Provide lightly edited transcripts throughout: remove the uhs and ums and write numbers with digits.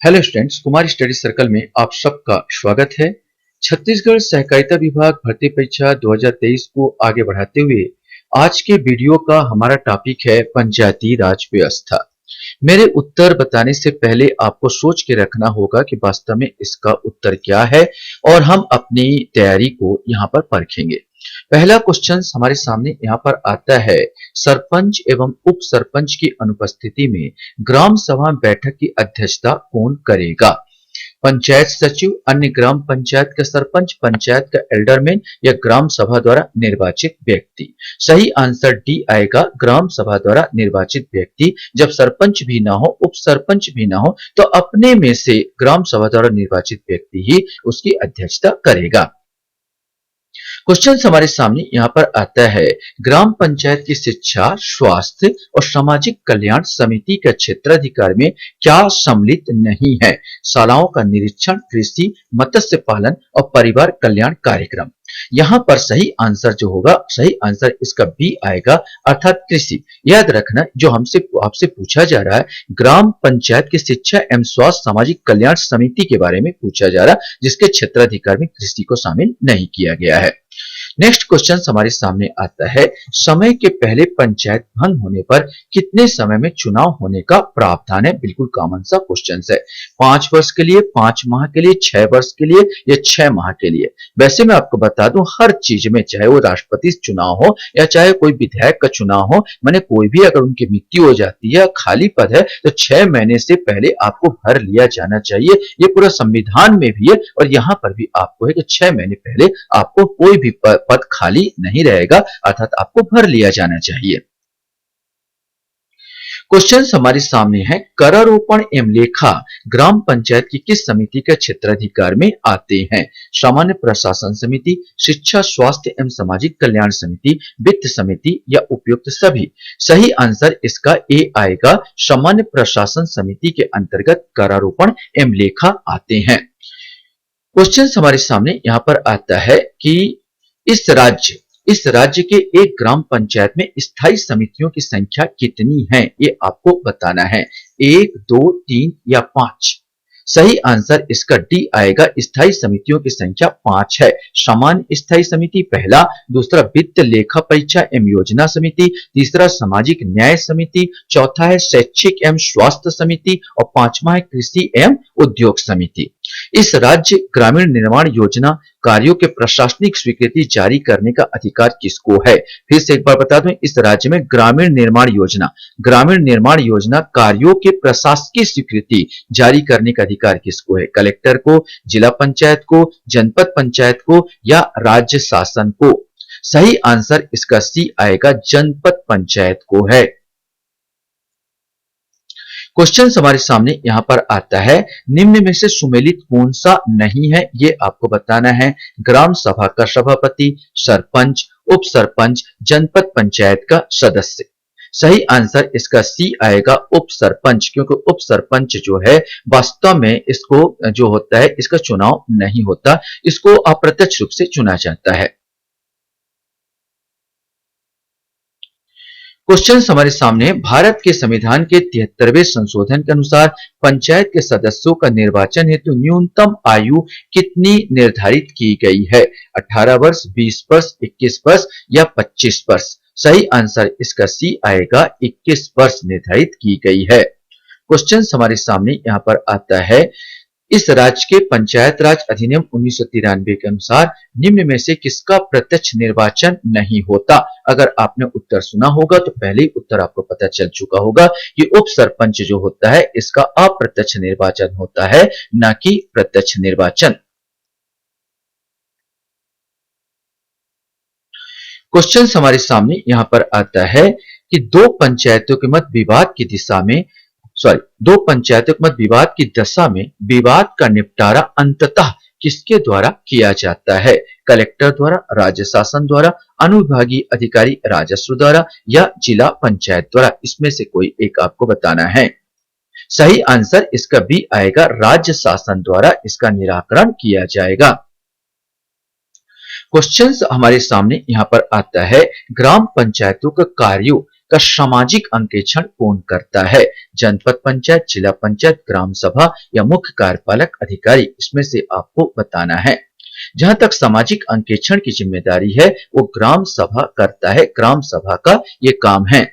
Hello students, Kumar study circle में आप सबका स्वागत है। छत्तीसगढ़ सहकारिता विभाग भर्ती परीक्षा 2023 को आगे बढ़ाते हुए आज के वीडियो का हमारा टॉपिक है पंचायती राज व्यवस्था। मेरे उत्तर बताने से पहले आपको सोच के रखना होगा कि वास्तव में इसका उत्तर क्या है और हम अपनी तैयारी को यहाँ पर परखेंगे। पहला क्वेश्चन हमारे सामने यहाँ पर आता है, सरपंच एवं उप सरपंच की अनुपस्थिति में ग्राम सभा बैठक की अध्यक्षता कौन करेगा? पंचायत सचिव, अन्य ग्राम पंचायत का सरपंच, पंचायत का एल्डरमैन या ग्राम सभा द्वारा निर्वाचित व्यक्ति। सही आंसर डी आएगा, ग्राम सभा द्वारा निर्वाचित व्यक्ति। जब सरपंच भी ना हो, उप सरपंच भी ना हो, तो अपने में से ग्राम सभा द्वारा निर्वाचित व्यक्ति ही उसकी अध्यक्षता करेगा। क्वेश्चन हमारे सामने यहाँ पर आता है, ग्राम पंचायत की शिक्षा, स्वास्थ्य और सामाजिक कल्याण समिति के क्षेत्राधिकार में क्या सम्मिलित नहीं है? शालाओं का निरीक्षण, कृषि, मत्स्य पालन और परिवार कल्याण कार्यक्रम। यहाँ पर सही आंसर जो होगा, सही आंसर इसका बी आएगा, अर्थात कृषि। याद रखना, जो हमसे आपसे पूछा जा रहा है, ग्राम पंचायत की शिक्षा एवं स्वास्थ्य सामाजिक कल्याण समिति के बारे में पूछा जा रहा है, जिसके क्षेत्राधिकार में कृषि को शामिल नहीं किया गया है। नेक्स्ट क्वेश्चन हमारे सामने आता है, समय के पहले पंचायत भंग होने पर कितने समय में चुनाव होने का प्रावधान है? बिल्कुल कॉमन सा क्वेश्चन है। 5 वर्ष के लिए, 5 माह के लिए, 6 वर्ष के लिए या 6 माह के लिए? वैसे मैं आपको बता दूं, हर चीज में, चाहे वो राष्ट्रपति चुनाव हो या चाहे कोई विधायक का चुनाव हो, मैंने कोई भी अगर उनकी मृत्यु हो जाती है, खाली पद है, तो 6 महीने से पहले आपको भर लिया जाना चाहिए। ये पूरा संविधान में भी है और यहाँ पर भी आपको है कि 6 महीने पहले आपको कोई भी पद खाली नहीं रहेगा, अर्थात आपको भर लिया जाना चाहिए। क्वेश्चन हमारे सामने है, करारोपण एवं लेखा ग्राम पंचायत की किस समिति के क्षेत्राधिकार में आते हैं? सामान्य प्रशासन समिति, शिक्षा स्वास्थ्य एवं सामाजिक कल्याण समिति, वित्त समिति या उपयुक्त सभी? सही आंसर इसका ए आएगा, सामान्य प्रशासन समिति के अंतर्गत करारोपण एवं लेखा आते हैं। क्वेश्चन हमारे सामने यहाँ पर आता है कि इस राज्य के एक ग्राम पंचायत में स्थायी समितियों की संख्या कितनी है? ये आपको बताना है, 1, 2, 3 या 5। सही आंसर इसका डी आएगा, स्थायी समितियों की संख्या 5 है। सामान्य स्थायी समिति पहला, दूसरा वित्त लेखा परीक्षा एवं योजना समिति, तीसरा सामाजिक न्याय समिति, चौथा है शैक्षिक एवं स्वास्थ्य समिति और 5वां है कृषि एवं उद्योग समिति। इस राज्य ग्रामीण निर्माण योजना कार्यों के प्रशासनिक स्वीकृति जारी करने का अधिकार किसको है? फिर से एक बार बता दूं, इस राज्य में ग्रामीण निर्माण योजना कार्यों के प्रशासकीय स्वीकृति जारी करने का अधिकार किसको है? कलेक्टर को, जिला पंचायत को, जनपद पंचायत को या राज्य शासन को? सही आंसर इसका सी आएगा, जनपद पंचायत को है। क्वेश्चन हमारे सामने यहाँ पर आता है, निम्न में से सुमेलित कौन सा नहीं है? ये आपको बताना है। ग्राम सभा का सभापति, सरपंच, उप सरपंच, जनपद पंचायत का सदस्य। सही आंसर इसका सी आएगा, उप सरपंच, क्योंकि उप सरपंच जो है वास्तव में इसको जो होता है, इसका चुनाव नहीं होता, इसको अप्रत्यक्ष रूप से चुना जाता है। क्वेश्चन हमारे सामने, भारत के संविधान के 73वें संशोधन के अनुसार पंचायत के सदस्यों का निर्वाचन हेतु न्यूनतम आयु कितनी निर्धारित की गई है? 18 वर्ष, 20 वर्ष, 21 वर्ष या 25 वर्ष? सही आंसर इसका सी आएगा, 21 वर्ष निर्धारित की गई है। क्वेश्चन हमारे सामने यहाँ पर आता है, इस राज्य के पंचायत राज अधिनियम 1993 के अनुसार निम्न में से किसका प्रत्यक्ष निर्वाचन नहीं होता? अगर आपने उत्तर सुना होगा तो पहले ही उत्तर आपको पता चल चुका होगा कि उप सरपंच जो होता है इसका अप्रत्यक्ष निर्वाचन होता है, ना कि प्रत्यक्ष निर्वाचन। क्वेश्चन हमारे सामने यहाँ पर आता है कि दो पंचायतों के मध्य विवाद की दशा में विवाद का निपटारा अंततः किसके द्वारा किया जाता है? कलेक्टर द्वारा, राज्य शासन द्वारा, अनुविभागीय अधिकारी राजस्व द्वारा या जिला पंचायत द्वारा? इसमें से कोई एक आपको बताना है। सही आंसर इसका बी आएगा, राज्य शासन द्वारा इसका निराकरण किया जाएगा। क्वेश्चन हमारे सामने यहाँ पर आता है, ग्राम पंचायतों का का सामाजिक अंकेक्षण कौन करता है? जनपद पंचायत, जिला पंचायत, ग्राम सभा या मुख्य कार्यपालक अधिकारी? इसमें से आपको बताना है। जहां तक सामाजिक अंकेक्षण की जिम्मेदारी है वो ग्राम सभा करता है। ग्राम सभा का ये काम है।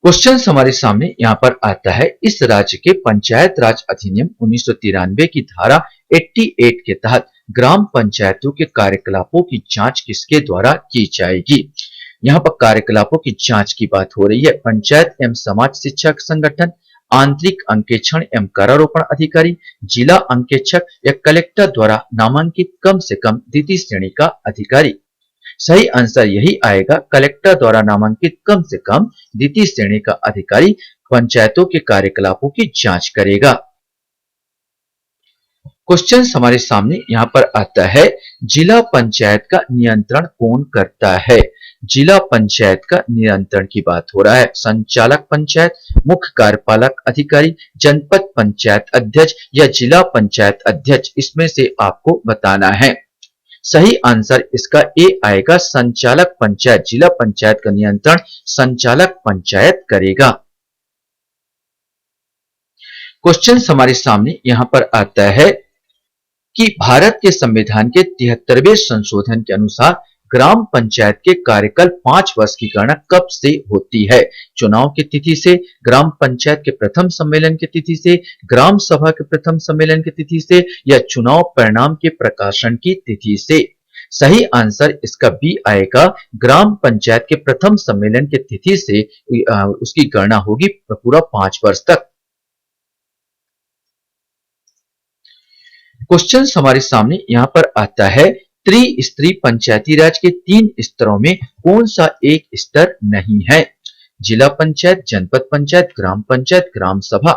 क्वेश्चन हमारे सामने यहां पर आता है, इस राज्य के पंचायत राज अधिनियम 1993 की धारा 88 के तहत ग्राम पंचायतों के कार्यकलापों की जांच किसके द्वारा की जाएगी? यहाँ पर कार्यकलापों की जांच की बात हो रही है। पंचायत एवं समाज शिक्षा संगठन, आंतरिक अंकेक्षण एवं करारोपण अधिकारी, जिला अंकेक्षक या कलेक्टर द्वारा नामांकित कम से कम द्वितीय श्रेणी का अधिकारी? सही आंसर यही आएगा, कलेक्टर द्वारा नामांकित कम से कम द्वितीय श्रेणी का अधिकारी पंचायतों के कार्यकलापों की जांच करेगा। क्वेश्चन हमारे सामने यहाँ पर आता है, जिला पंचायत का नियंत्रण कौन करता है? जिला पंचायत का नियंत्रण की बात हो रहा है। संचालक पंचायत, मुख्य कार्यपालक अधिकारी, जनपद पंचायत अध्यक्ष या जिला पंचायत अध्यक्ष? इसमें से आपको बताना है। सही आंसर इसका ए आएगा, संचालक पंचायत। जिला पंचायत का नियंत्रण संचालक पंचायत करेगा। क्वेश्चन हमारे सामने यहां पर आता है कि भारत के संविधान के 73वें संशोधन के अनुसार ग्राम पंचायत के कार्यकाल 5 वर्ष की गणना कब से होती है? चुनाव की तिथि से, ग्राम पंचायत के प्रथम सम्मेलन की तिथि से, ग्राम सभा के प्रथम सम्मेलन की तिथि से या चुनाव परिणाम के प्रकाशन की तिथि से? सही आंसर इसका बी आएगा, ग्राम पंचायत के प्रथम सम्मेलन की तिथि से उसकी गणना होगी पूरा 5 वर्ष तक। क्वेश्चन हमारे सामने यहां पर आता है, त्रिस्तरीय पंचायती राज के 3 स्तरों में कौन सा एक स्तर नहीं है? जिला पंचायत, जनपद पंचायत, ग्राम पंचायत, ग्राम सभा?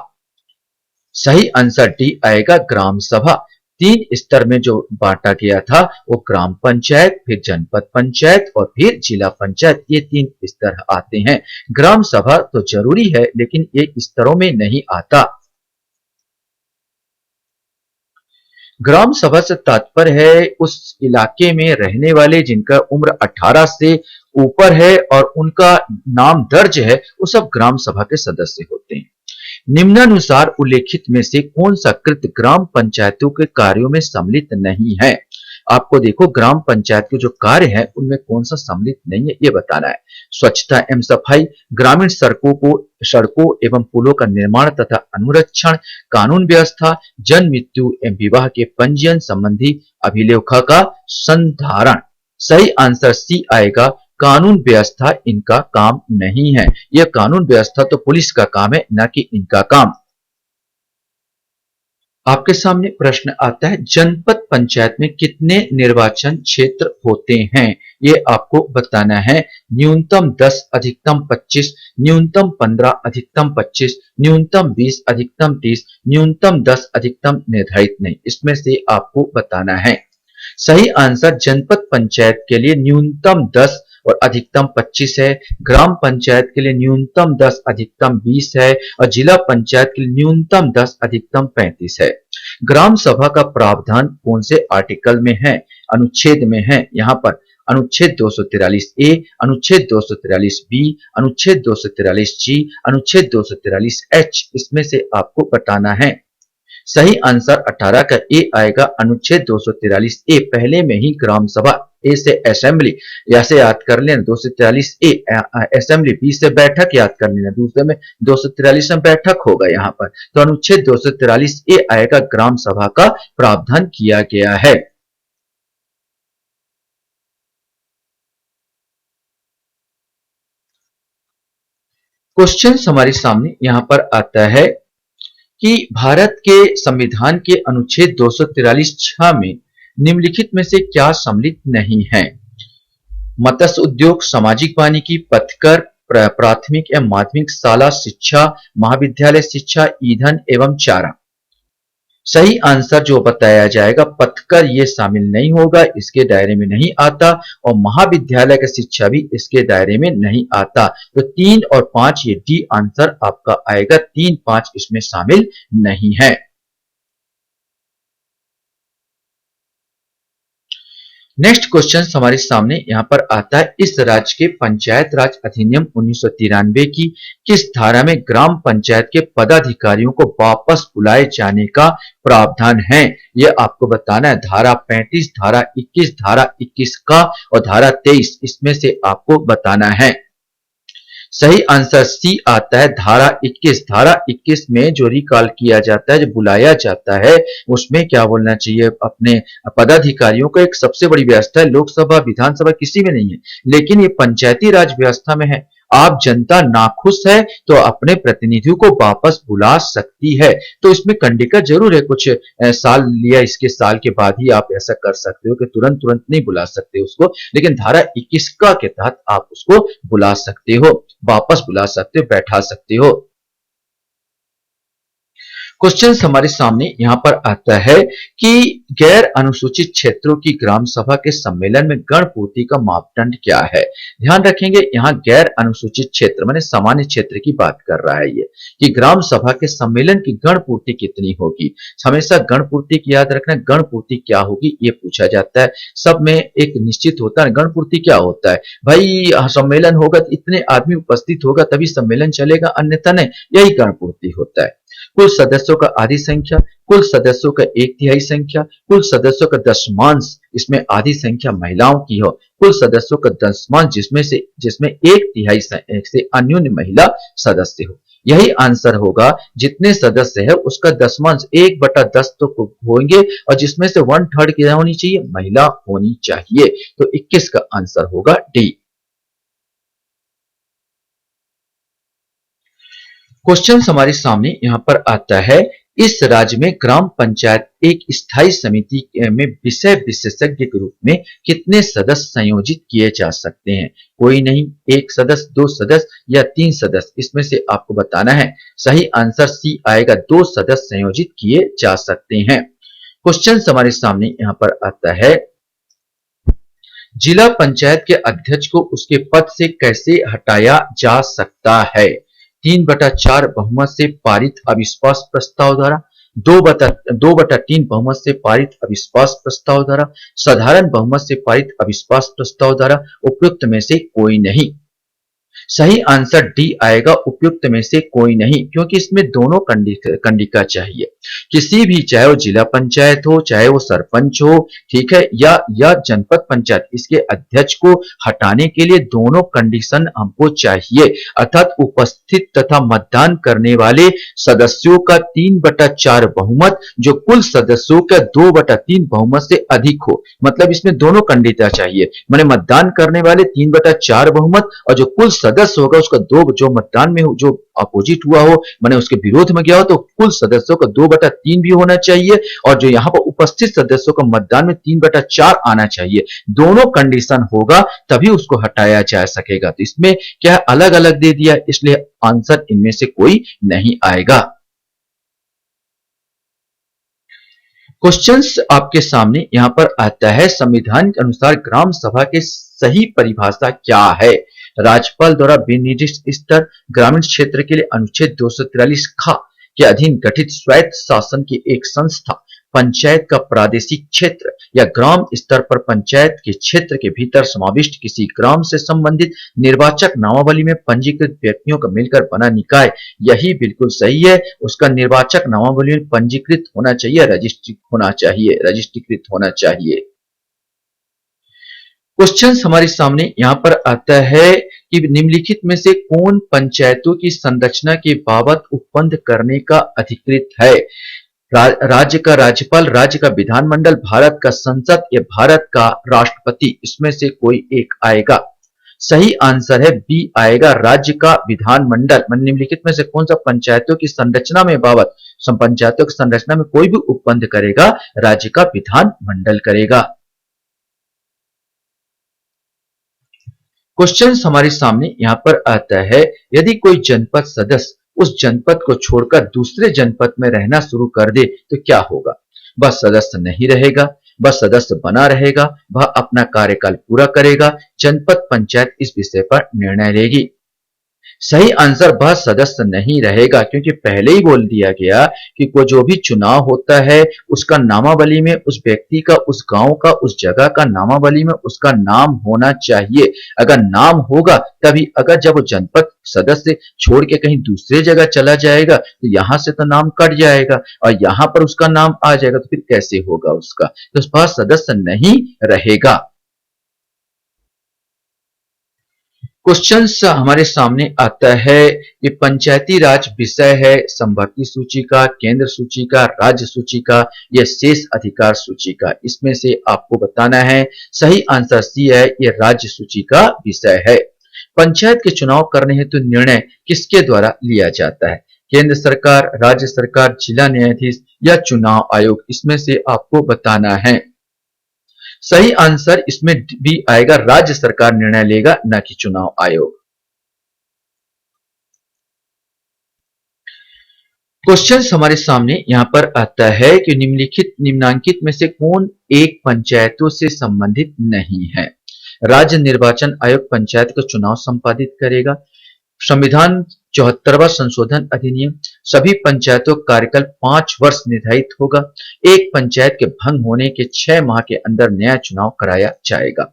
सही आंसर डी आएगा, ग्राम सभा। 3 स्तर में जो बांटा गया था वो ग्राम पंचायत, फिर जनपद पंचायत और फिर जिला पंचायत, ये 3 स्तर आते हैं। ग्राम सभा तो जरूरी है लेकिन ये स्तरों में नहीं आता। ग्राम सभा से तात्पर्य है उस इलाके में रहने वाले जिनका उम्र 18 से ऊपर है और उनका नाम दर्ज है, वो सब ग्राम सभा के सदस्य होते हैं। निम्नानुसार उल्लेखित में से कौन सा कृत्य ग्राम पंचायतों के कार्यों में सम्मिलित नहीं है? आपको देखो ग्राम पंचायत के जो कार्य है उनमें कौन सा सम्मिलित नहीं है ये बताना है। स्वच्छता एवं सफाई, ग्रामीण सड़कों एवं पुलों का निर्माण तथा अनुरक्षण, कानून व्यवस्था, जन्म मृत्यु एवं विवाह के पंजीयन संबंधी अभिलेखों का संधारण? सही आंसर सी आएगा, कानून व्यवस्था इनका काम नहीं है। यह कानून व्यवस्था तो पुलिस का काम है, न कि इनका काम। आपके सामने प्रश्न आता है, जनपद पंचायत में कितने निर्वाचन क्षेत्र होते हैं? ये आपको बताना है। न्यूनतम 10, अधिकतम 25, न्यूनतम 15, अधिकतम 25, न्यूनतम 20, अधिकतम 30, न्यूनतम 10, अधिकतम निर्धारित नहीं। इसमें से आपको बताना है। सही आंसर जनपद पंचायत के लिए न्यूनतम 10 और अधिकतम 25 है, ग्राम पंचायत के लिए न्यूनतम 10 अधिकतम 20 है और जिला पंचायत के लिए न्यूनतम 10 अधिकतम 35 है। ग्राम सभा का प्रावधान कौन से आर्टिकल में है? अनुच्छेद में है। यहाँ पर अनुच्छेद 243 ए, अनुच्छेद 243 बी, अनुच्छेद 243 जी, अनुच्छेद 243 एच? इसमें से आपको बताना है। सही आंसर 18 का ए आएगा, अनुच्छेद 243 ए। पहले में ही ग्राम सभा, ए से असेंबली, ऐसे याद कर लेना। 243 ए असेंबली, बी से बैठक याद कर लेना, दूसरे में 243 में बैठक होगा यहाँ पर। तो अनुच्छेद 243 ए आएगा, ग्राम सभा का प्रावधान किया गया है। क्वेश्चन हमारे सामने यहाँ पर आता है कि भारत के संविधान के अनुच्छेद 243(6) में निम्नलिखित में से क्या सम्मिलित नहीं है? मत्स्य उद्योग, सामाजिक वानिकी, पथकर, प्राथमिक एवं माध्यमिक शाला शिक्षा, महाविद्यालय शिक्षा, ईंधन एवं चारा? सही आंसर जो बताया जाएगा, पथकर ये शामिल नहीं होगा, इसके दायरे में नहीं आता और महाविद्यालय की शिक्षा भी इसके दायरे में नहीं आता। तो 3 और 5 ये डी आंसर आपका आएगा, 3, 5 इसमें शामिल नहीं है। नेक्स्ट क्वेश्चन हमारे सामने यहाँ पर आता है, इस राज्य के पंचायत राज अधिनियम 1993 की किस धारा में ग्राम पंचायत के पदाधिकारियों को वापस बुलाए जाने का प्रावधान है? यह आपको बताना है। धारा 35, धारा 21, धारा 21 का और धारा 23, इसमें से आपको बताना है। सही आंसर सी आता है, धारा 21। धारा 21 में जो रिकॉल किया जाता है, जो बुलाया जाता है, उसमें क्या बोलना चाहिए, अपने पदाधिकारियों का एक सबसे बड़ी व्यवस्था है। लोकसभा विधानसभा किसी में नहीं है, लेकिन ये पंचायती राज व्यवस्था में है। आप जनता नाखुश है तो अपने प्रतिनिधियों को वापस बुला सकती है। तो इसमें कंडिका जरूर है, कुछ साल लिया, इसके साल के बाद ही आप ऐसा कर सकते हो कि तुरंत तुरंत नहीं बुला सकते उसको, लेकिन धारा 21 का के तहत आप उसको बुला सकते हो, वापस बुला सकते हो, बैठा सकते हो। क्वेश्चन हमारे सामने यहाँ पर आता है कि गैर अनुसूचित क्षेत्रों की ग्राम सभा के सम्मेलन में गण पूर्ति का मापदंड क्या है? ध्यान रखेंगे, यहाँ गैर अनुसूचित क्षेत्र माने सामान्य क्षेत्र की बात कर रहा है ये, कि ग्राम सभा के सम्मेलन की गण पूर्ति कितनी होगी। हमेशा गण पूर्ति की याद रखना, गण पूर्ति क्या होगी ये पूछा जाता है। सब में एक निश्चित होता है, गण पूर्ति क्या होता है भाई, सम्मेलन होगा तो इतने आदमी उपस्थित होगा तभी सम्मेलन चलेगा, अन्यथा नहीं, यही गण पूर्ति होता है। कुल सदस्यों का आधी संख्या, कुल सदस्यों का एक तिहाई संख्या, कुल सदस्यों का दशमांश, इसमें आधी संख्या महिलाओं की हो, कुल सदस्यों का दशमांश जिसमें एक तिहाई से अन्यून महिला सदस्य हो। यही आंसर होगा, जितने सदस्य है उसका दशमांश 1/10 तो होंगे, और जिसमें से 1/3 क्या होनी चाहिए, महिला होनी चाहिए। तो 21 का आंसर होगा डी। क्वेश्चन हमारे सामने यहाँ पर आता है, इस राज्य में ग्राम पंचायत एक स्थायी समिति में विषय विशेषज्ञ के रूप में कितने सदस्य संयोजित किए जा सकते हैं? कोई नहीं, एक सदस्य, दो सदस्य या तीन सदस्य, इसमें से आपको बताना है। सही आंसर सी आएगा, दो सदस्य संयोजित किए जा सकते हैं। क्वेश्चन हमारे सामने यहाँ पर आता है, जिला पंचायत के अध्यक्ष को उसके पद से कैसे हटाया जा सकता है? 3/4 बहुमत से पारित अविश्वास प्रस्ताव द्वारा, 2/3 बहुमत से पारित अविश्वास प्रस्ताव द्वारा, साधारण बहुमत से पारित अविश्वास प्रस्ताव द्वारा, उपयुक्त में से कोई नहीं। सही आंसर डी आएगा, उपयुक्त में से कोई नहीं, क्योंकि इसमें दोनों कंडिका चाहिए। किसी भी, चाहे वो जिला पंचायत हो, चाहे वो सरपंच हो, ठीक है, या जनपद पंचायत, इसके अध्यक्ष को हटाने के लिए दोनों कंडीशन हमको चाहिए, अर्थात उपस्थित तथा मतदान करने वाले सदस्यों का 3/4 बहुमत जो कुल सदस्यों का 2/3 बहुमत से अधिक हो। मतलब इसमें दोनों कंडिता चाहिए, माने मतदान करने वाले 3/4 बहुमत, और जो कुल सदस्य होगा उसका दो, जो मतदान में जो अपोजिट हुआ हो, माने उसके विरोध में गया हो, तो कुल सदस्यों का 2/3 भी होना चाहिए, और जो यहाँ पर उपस्थित सदस्यों का मतदान में 3/4 आना चाहिए। दोनों कंडीशन होगा तभी उसको हटाया जा सकेगा। तो इसमें क्या अलग अलग दे दिया, इसलिए आंसर इनमें से कोई नहीं आएगा। क्वेश्चंस आपके सामने यहां पर आता है, संविधान के अनुसार ग्राम सभा के सही परिभाषा क्या है? राज्यपाल द्वारा विनिर्दिष्ट स्तर, ग्रामीण क्षेत्र के लिए अनुच्छेद 243 ख के अधीन गठित स्वायत्त शासन की एक संस्था, पंचायत का प्रादेशिक क्षेत्र, या ग्राम स्तर पर पंचायत के क्षेत्र के भीतर समाविष्ट किसी ग्राम से संबंधित निर्वाचक नामावली में पंजीकृत व्यक्तियों का मिलकर बना निकाय, यही बिल्कुल सही है। उसका निर्वाचक नामावली में पंजीकृत होना चाहिए, रजिस्ट्रीकृत होना चाहिए। क्वेश्चन हमारे सामने यहां पर आता है कि निम्नलिखित में से कौन पंचायतों की संरचना के बाबत उपबंध करने का अधिकृत है? राज्य का राज्यपाल, राज्य का विधानमंडल, भारत का संसद या भारत का राष्ट्रपति, इसमें से कोई एक आएगा। सही आंसर है बी आएगा, राज्य का विधानमंडल। निम्नलिखित में से कौन सा पंचायतों की संरचना में बाबत, पंचायतों की संरचना में कोई भी उपबंध करेगा, राज्य का विधानमंडल करेगा। क्वेश्चन हमारे सामने यहां पर आता है, यदि कोई जनपद सदस्य उस जनपद को छोड़कर दूसरे जनपद में रहना शुरू कर दे तो क्या होगा? वह सदस्य नहीं रहेगा, वह सदस्य बना रहेगा, वह अपना कार्यकाल पूरा करेगा। जनपद पंचायत इस विषय पर निर्णय लेगी। सही आंसर वह सदस्य नहीं रहेगा, क्योंकि पहले ही बोल दिया गया कि को जो भी चुनाव होता है उसका नामावली में उस व्यक्ति का, उस गांव का, उस जगह का नामावली में उसका नाम होना चाहिए। अगर नाम होगा तभी, अगर जब वो जनपद सदस्य छोड़ के कहीं दूसरे जगह चला जाएगा तो यहां से तो नाम कट जाएगा और यहां पर उसका नाम आ जाएगा, तो फिर कैसे होगा उसका, तो उस पर सदस्य नहीं रहेगा। क्वेश्चन हमारे सामने आता है कि पंचायती राज विषय है संभागीय सूची का, केंद्र सूची का, राज्य सूची का या शेष अधिकार सूची का। इसमें से आपको बताना है। सही आंसर सी है, ये राज्य सूची का विषय है। पंचायत के चुनाव करने हेतु निर्णय किसके द्वारा लिया जाता है? केंद्र सरकार, राज्य सरकार, जिला न्यायाधीश या चुनाव आयोग? इसमें से आपको बताना है। सही आंसर इसमें भी आएगा, राज्य सरकार निर्णय लेगा, न कि चुनाव आयोग। क्वेश्चन हमारे सामने यहां पर आता है कि निम्नांकित में से कौन एक पंचायतों से संबंधित नहीं है? राज्य निर्वाचन आयोग पंचायत का चुनाव संपादित करेगा। संविधान 74वां संशोधन अधिनियम, सभी पंचायतों का कार्यकाल 5 वर्ष निर्धारित होगा। एक पंचायत के भंग होने के 6 माह के अंदर नया चुनाव कराया जाएगा।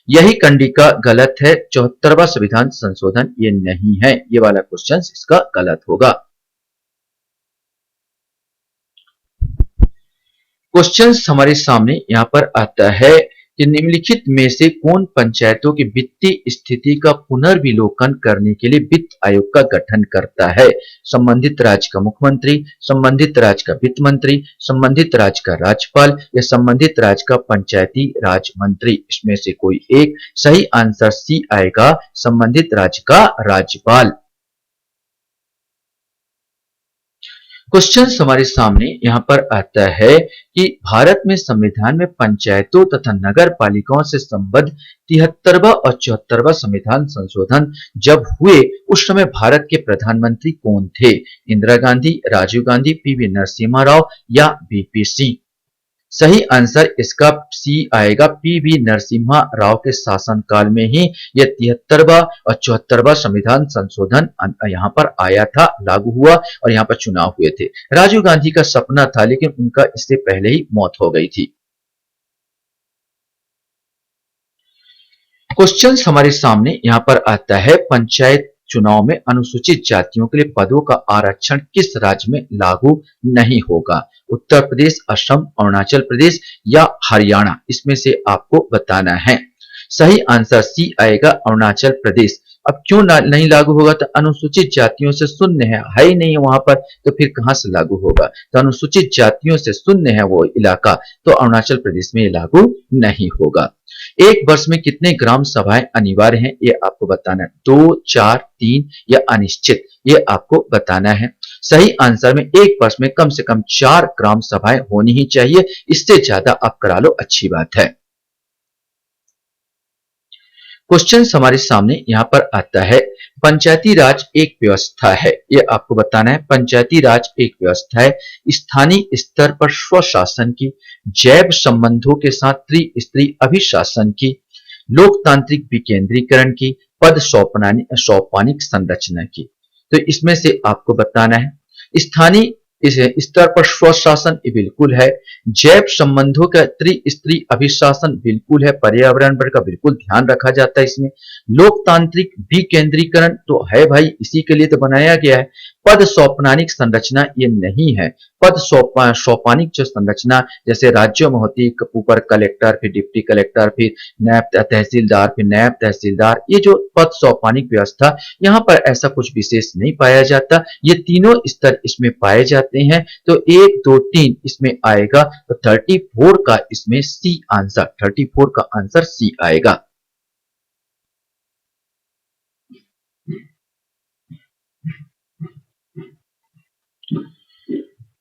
यही कंडिका गलत है। 74वां संविधान संशोधन ये नहीं है, ये वाला क्वेश्चन इसका गलत होगा। क्वेश्चन हमारे सामने यहां पर आता है कि निम्नलिखित में से कौन पंचायतों की वित्तीय स्थिति का पुनर्विलोकन करने के लिए वित्त आयोग का गठन करता है? संबंधित राज्य का मुख्यमंत्री, संबंधित राज्य का वित्त मंत्री, संबंधित राज्य का राज्यपाल या संबंधित राज्य का पंचायती राज मंत्री? इसमें से कोई एक। सही आंसर सी आएगा, संबंधित राज्य का राज्यपाल। क्वेश्चन हमारे सामने यहां पर आता है कि भारत में संविधान में पंचायतों तथा नगर पालिकाओं से संबद्ध 73वां और 74वां संविधान संशोधन जब हुए उस समय भारत के प्रधानमंत्री कौन थे? इंदिरा गांधी, राजीव गांधी, पीवी नरसिम्हा राव या वीपी सिंह? सही आंसर इसका सी आएगा, पीवी नरसिम्हा राव के शासनकाल में ही यह 73वां और 74वां संविधान संशोधन यहाँ पर आया था, लागू हुआ और यहाँ पर चुनाव हुए थे। राजीव गांधी का सपना था, लेकिन उनका इससे पहले ही मौत हो गई थी। क्वेश्चन हमारे सामने यहाँ पर आता है, पंचायत चुनाव में अनुसूचित जातियों के लिए पदों का आरक्षण किस राज्य में लागू नहीं होगा? उत्तर प्रदेश, असम, अरुणाचल प्रदेश या हरियाणा? इसमें से आपको बताना है। सही आंसर सी आएगा, अरुणाचल प्रदेश। अब क्यों नहीं लागू होगा? तो अनुसूचित जातियों से शून्य है ही नहीं वहां पर, तो फिर कहां से लागू होगा? तो अनुसूचित जातियों से शून्य है वो इलाका, तो अरुणाचल प्रदेश में ये लागू नहीं होगा। एक वर्ष में कितने ग्राम सभाएं अनिवार्य हैं? ये आपको बताना है। 2, 4, 3 या अनिश्चित? ये आपको बताना है। सही आंसर में एक वर्ष में कम से कम 4 ग्राम सभाएं होनी ही चाहिए, इससे ज्यादा आप करा लो अच्छी बात है। क्वेश्चन हमारे सामने यहां पर आता है, पंचायती राज एक व्यवस्था है, ये आपको बताना है। पंचायती राज एक व्यवस्था है स्थानीय स्तर पर स्वशासन की, जैव संबंधों के साथ त्रिस्तरीय अभिशासन की, लोकतांत्रिक विकेंद्रीकरण की, पद सौपानिक संरचना की। तो इसमें से आपको बताना है। स्थानीय इस स्तर पर स्वशासन बिल्कुल है, जैव संबंधों का त्रिस्तरीय अभिशासन बिल्कुल है, पर्यावरण पर का बिल्कुल ध्यान रखा जाता है इसमें। लोकतांत्रिक विकेंद्रीकरण तो है भाई, इसी के लिए तो बनाया गया है। पद सौपानिक संरचना ये नहीं है। पद सौपानिक जो संरचना जैसे राज्यों में होती है, ऊपर कलेक्टर, फिर डिप्टी कलेक्टर, फिर नायब तहसीलदार, फिर नायब तहसीलदार, ये जो पद सौपानिक व्यवस्था, यहाँ पर ऐसा कुछ विशेष नहीं पाया जाता। ये तीनों स्तर इसमें पाए जाते हैं। तो 1, 2, 3 इसमें आएगा, तो 34 का इसमें सी आंसर, 34 का आंसर सी आएगा।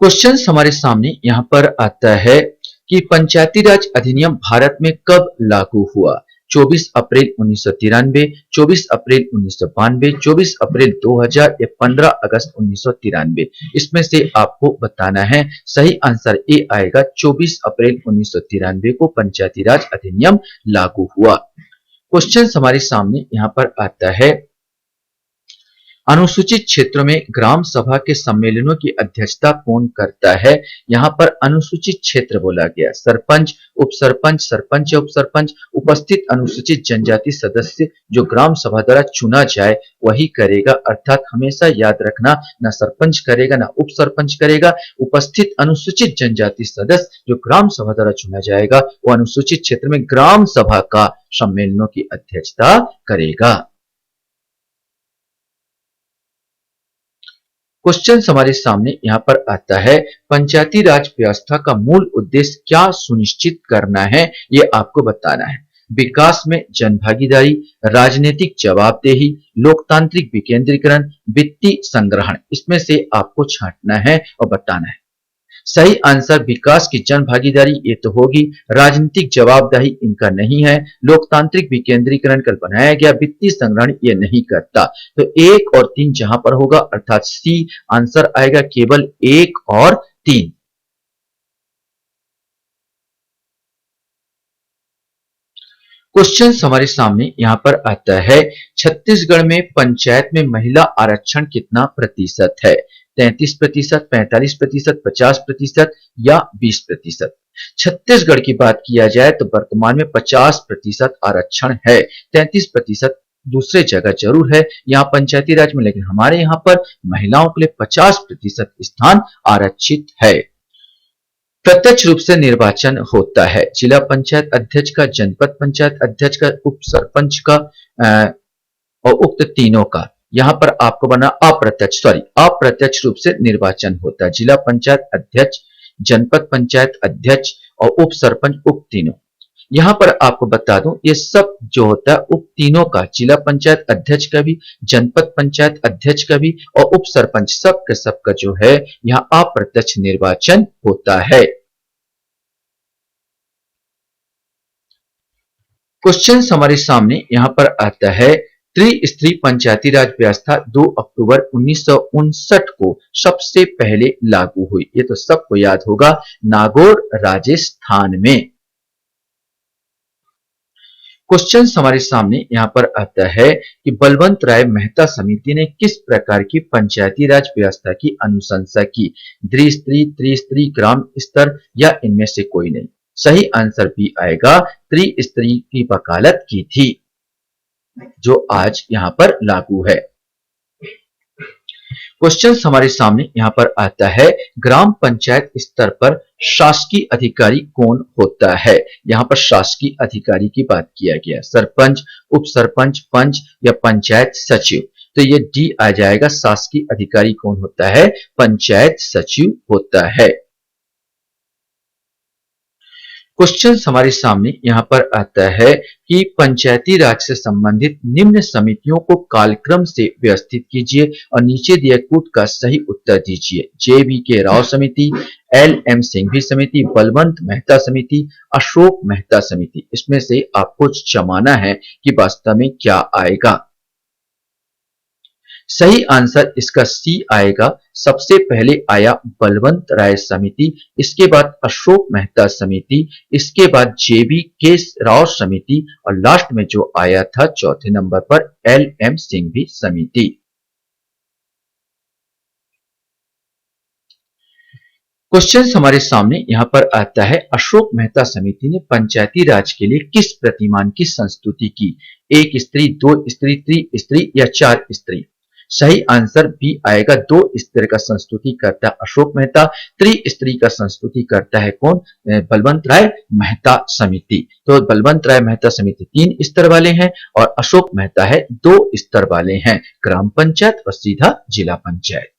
क्वेश्चन हमारे सामने यहां पर आता है कि पंचायती राज अधिनियम भारत में कब लागू हुआ? 24 अप्रैल 1993, 24 अप्रैल 1992, 24 अप्रैल 2000 या 15 अगस्त 1993? इसमें से आपको बताना है। सही आंसर ए आएगा, 24 अप्रैल 1993 को पंचायती राज अधिनियम लागू हुआ। क्वेश्चन हमारे सामने यहां पर आता है, अनुसूचित क्षेत्रों में ग्राम सभा के सम्मेलनों की अध्यक्षता कौन करता है? यहाँ पर अनुसूचित क्षेत्र बोला गया। सरपंच, उप सरपंच, सरपंच या उप सरपंच, उपस्थित अनुसूचित जनजाति सदस्य जो ग्राम सभा द्वारा चुना जाए वही करेगा। अर्थात हमेशा याद रखना, ना सरपंच करेगा ना उप सरपंच करेगा। उपस्थित अनुसूचित जनजाति सदस्य जो ग्राम सभा द्वारा चुना जाएगा वो अनुसूचित क्षेत्र में ग्राम सभा का सम्मेलनों की अध्यक्षता करेगा। क्वेश्चन हमारे सामने यहाँ पर आता है, पंचायती राज व्यवस्था का मूल उद्देश्य क्या सुनिश्चित करना है, ये आपको बताना है। विकास में जनभागीदारी, राजनीतिक जवाबदेही, लोकतांत्रिक विकेंद्रीकरण, वित्तीय संग्रहण, इसमें से आपको छांटना है और बताना है। सही आंसर विकास की जन भागीदारी ये तो होगी, राजनीतिक जवाबदेही इनका नहीं है, लोकतांत्रिक विकेंद्रीकरण कल बनाया गया, वित्तीय संग्रहण ये नहीं करता। तो 1 और 3 जहां पर होगा अर्थात सी आंसर आएगा, केवल 1 और 3। क्वेश्चन हमारे सामने यहां पर आता है, छत्तीसगढ़ में पंचायत में महिला आरक्षण कितना प्रतिशत है? 33%, 45%, 50% या 20%? छत्तीसगढ़ की बात किया जाए तो वर्तमान में 50% आरक्षण है। 33% दूसरे जगह जरूर है यहाँ पंचायती राज में, लेकिन हमारे यहाँ पर महिलाओं के लिए 50% स्थान आरक्षित है। प्रत्यक्ष रूप से निर्वाचन होता है जिला पंचायत अध्यक्ष का, जनपद पंचायत अध्यक्ष का, उप सरपंच का और उक्त तीनों का। यहां पर आपको बना अप्रत्यक्ष रूप से निर्वाचन होता है। जिला पंचायत अध्यक्ष, जनपद पंचायत अध्यक्ष और उप सरपंच, उप तीनों। यहां पर आपको बता दूं ये सब जो होता है उप तीनों का, जिला पंचायत अध्यक्ष का भी, जनपद पंचायत अध्यक्ष का भी और उप सरपंच, सबका जो है यहाँ अप्रत्यक्ष निर्वाचन होता है। क्वेश्चन हमारे सामने यहां पर आता है, त्रिस्तरीय पंचायती राज व्यवस्था 2 अक्टूबर 1959 को सबसे पहले लागू हुई। ये तो सबको याद होगा, नागौर राजस्थान में। क्वेश्चन हमारे सामने यहां पर आता है कि बलवंत राय मेहता समिति ने किस प्रकार की पंचायती राज व्यवस्था की अनुशंसा की? द्विस्तरीय, त्रिस्तरीय, ग्राम स्तर या इनमें से कोई नहीं? सही आंसर भी आएगा, त्रिस्तरीय की वकालत की थी जो आज यहां पर लागू है। क्वेश्चन हमारे सामने यहां पर आता है, ग्राम पंचायत स्तर पर शासकीय अधिकारी कौन होता है? यहां पर शासकीय अधिकारी की बात किया गया, सरपंच, उप सरपंच, पंच या पंचायत सचिव। तो ये डी आ जाएगा, शासकीय अधिकारी कौन होता है? पंचायत सचिव होता है। क्वेश्चन हमारे सामने यहां पर आता है कि पंचायती राज से संबंधित निम्न समितियों को कालक्रम से व्यवस्थित कीजिए और नीचे दिए कूट का सही उत्तर दीजिए। JVK राव समिति, LM सिंघवी समिति, बलवंत मेहता समिति, अशोक मेहता समिति। इसमें से आपको जमाना है कि वास्तव में क्या आएगा। सही आंसर इसका सी आएगा। सबसे पहले आया बलवंत राय समिति, इसके बाद अशोक मेहता समिति, इसके बाद JVK राव समिति और लास्ट में जो आया था चौथे नंबर पर LM सिंघवी समिति। क्वेश्चन हमारे सामने यहां पर आता है, अशोक मेहता समिति ने पंचायती राज के लिए किस प्रतिमान की संस्तुति की? 1 स्त्री, 2 स्त्री, 3 स्त्री या 4 स्त्री? सही आंसर बी आएगा, 2 स्त्री का संस्तुति करता है अशोक मेहता, 3 स्त्री का संस्तुति करता है कौन? बलवंत राय मेहता समिति। तो बलवंत राय मेहता समिति 3 स्तर वाले हैं और अशोक मेहता है 2 स्तर वाले हैं, ग्राम पंचायत और सीधा जिला पंचायत।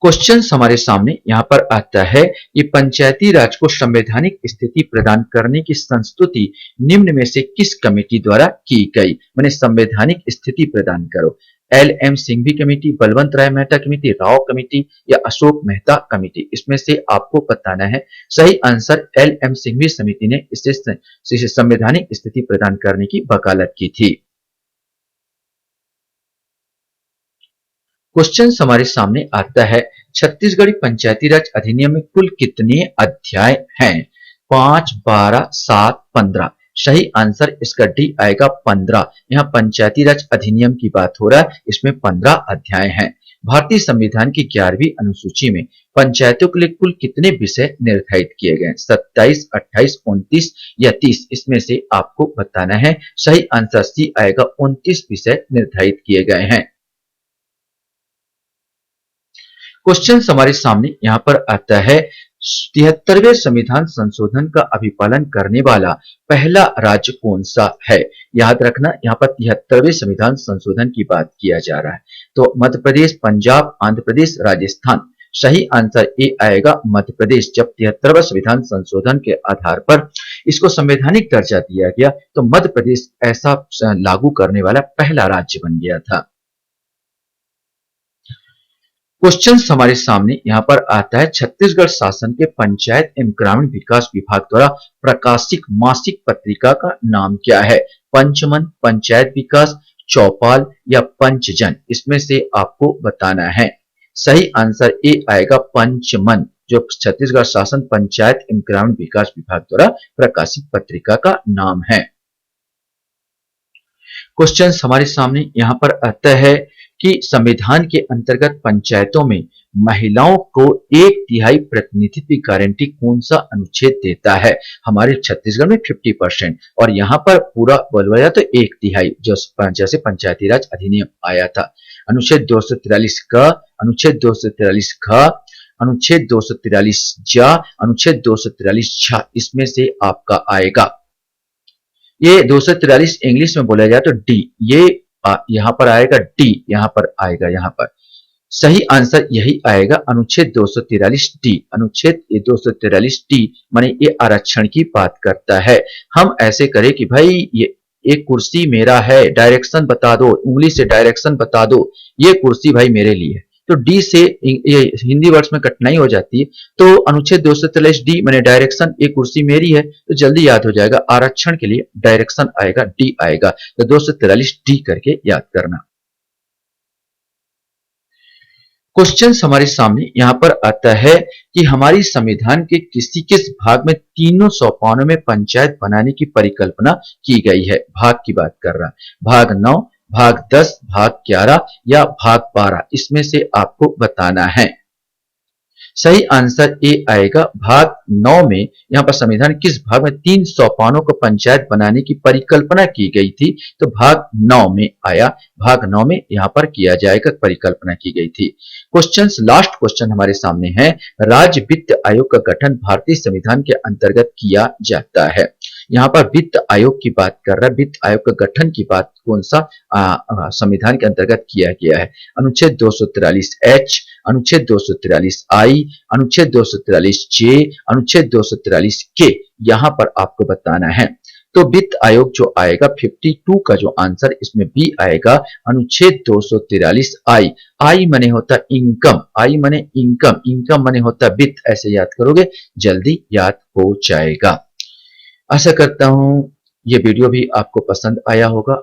क्वेश्चन हमारे सामने यहां पर आता है कि पंचायती राज को संवैधानिक स्थिति प्रदान करने की संस्तुति निम्न में से किस कमेटी द्वारा की गई? मैंने संवैधानिक स्थिति प्रदान करो। LM सिंघवी कमेटी, बलवंत राय मेहता कमेटी, राव कमेटी या अशोक मेहता कमेटी? इसमें से आपको बताना है। सही आंसर LM सिंघवी समिति ने इसे संवैधानिक स्थिति प्रदान करने की वकालत की थी। क्वेश्चन हमारे सामने आता है, छत्तीसगढ़ी पंचायती राज अधिनियम में कुल कितने अध्याय हैं? 5, 12, 7, 15। सही आंसर इसका डी आएगा 15। यहाँ पंचायती राज अधिनियम की बात हो रहा है, इसमें 15 अध्याय हैं। भारतीय संविधान की 11वीं अनुसूची में पंचायतों के लिए कुल कितने विषय निर्धारित किए गए हैं? 27, 28, 29 या 30? इसमें से आपको बताना है। सही आंसर सी आएगा, 29 विषय निर्धारित किए गए हैं। क्वेश्चन हमारे सामने यहाँ पर आता है, 73वें संविधान संशोधन का अभिपालन करने वाला पहला राज्य कौन सा है? याद रखना, यहाँ पर 73वें संविधान संशोधन की बात किया जा रहा है। तो मध्य प्रदेश, पंजाब, आंध्र प्रदेश, राजस्थान। सही आंसर ए आएगा मध्य प्रदेश। जब 73वां संविधान संशोधन के आधार पर इसको संवैधानिक दर्जा दिया गया, तो मध्य प्रदेश ऐसा लागू करने वाला पहला राज्य बन गया था। क्वेश्चन हमारे सामने यहाँ पर आता है, छत्तीसगढ़ शासन के पंचायत एवं ग्रामीण विकास विभाग द्वारा प्रकाशित मासिक पत्रिका का नाम क्या है? पंचमन, पंचायत विकास, चौपाल या पंचजन? इसमें से आपको बताना है। सही आंसर ए आएगा पंचमन, जो छत्तीसगढ़ शासन पंचायत एवं ग्रामीण विकास विभाग द्वारा प्रकाशित पत्रिका का नाम है। क्वेश्चन हमारे सामने यहाँ पर आता है कि संविधान के अंतर्गत पंचायतों में महिलाओं को 1/3 प्रतिनिधित्व की गारंटी कौन सा अनुच्छेद देता है? हमारे छत्तीसगढ़ में 50% और यहाँ पर पूरा बोलवा जाए तो 1/3, जो जैसे पंचायती राज अधिनियम आया था। अनुच्छेद 243 का, अनुच्छेद 243 का, अनुच्छेद 243 जा, अनुच्छेद 243 झा, इसमें से आपका आएगा। ये 243 इंग्लिश में बोला जाए तो डी, ये यहाँ पर आएगा डी, यहाँ पर आएगा, यहाँ पर सही आंसर यही आएगा, अनुच्छेद 243 डी। अनुच्छेद 243 डी माने ये आरक्षण की बात करता है। हम ऐसे करें कि भाई ये एक कुर्सी मेरा है, डायरेक्शन बता दो, उंगली से डायरेक्शन बता दो, ये कुर्सी भाई मेरे लिए है, तो डी से ये हिंदी वर्ड्स में कठिनाई हो जाती है। तो अनुच्छेद 243 डी माने डायरेक्शन, ये कुर्सी मेरी है, तो जल्दी याद हो जाएगा, आरक्षण के लिए डायरेक्शन आएगा, डी आएगा। तो 243 डी करके याद करना। क्वेश्चन हमारे सामने यहाँ पर आता है कि हमारी संविधान के किस भाग में तीनों सोपानों में पंचायत बनाने की परिकल्पना की गई है? भाग की बात कर रहा है, भाग 9, भाग 10, भाग 11 या भाग 12? इसमें से आपको बताना है। सही आंसर ए आएगा, भाग 9 में। यहाँ पर संविधान किस भाग में 3 सोपानों को पंचायत बनाने की परिकल्पना की गई थी? तो भाग 9 में आया, भाग 9 में यहाँ पर किया जाएगा, परिकल्पना की गई थी। क्वेश्चन, लास्ट क्वेश्चन हमारे सामने है, राज्य वित्त आयोग का गठन भारतीय संविधान के अंतर्गत किया जाता है। यहाँ पर वित्त आयोग की बात कर रहा है, वित्त आयोग का गठन की बात कौन सा संविधान के अंतर्गत किया गया है? अनुच्छेद 243 एच, अनुच्छेद 243 आई, अनुच्छेद 243 जे, अनुच्छेद 243 के? यहाँ पर आपको बताना है। तो वित्त आयोग जो आएगा 52 का जो आंसर, इसमें बी आएगा, अनुच्छेद 243 आई। आई मने होता इनकम, आई मने इनकम, इनकम मने होता वित्त, ऐसे याद करोगे जल्दी याद हो जाएगा। आशा करता हूं ये वीडियो भी आपको पसंद आया होगा।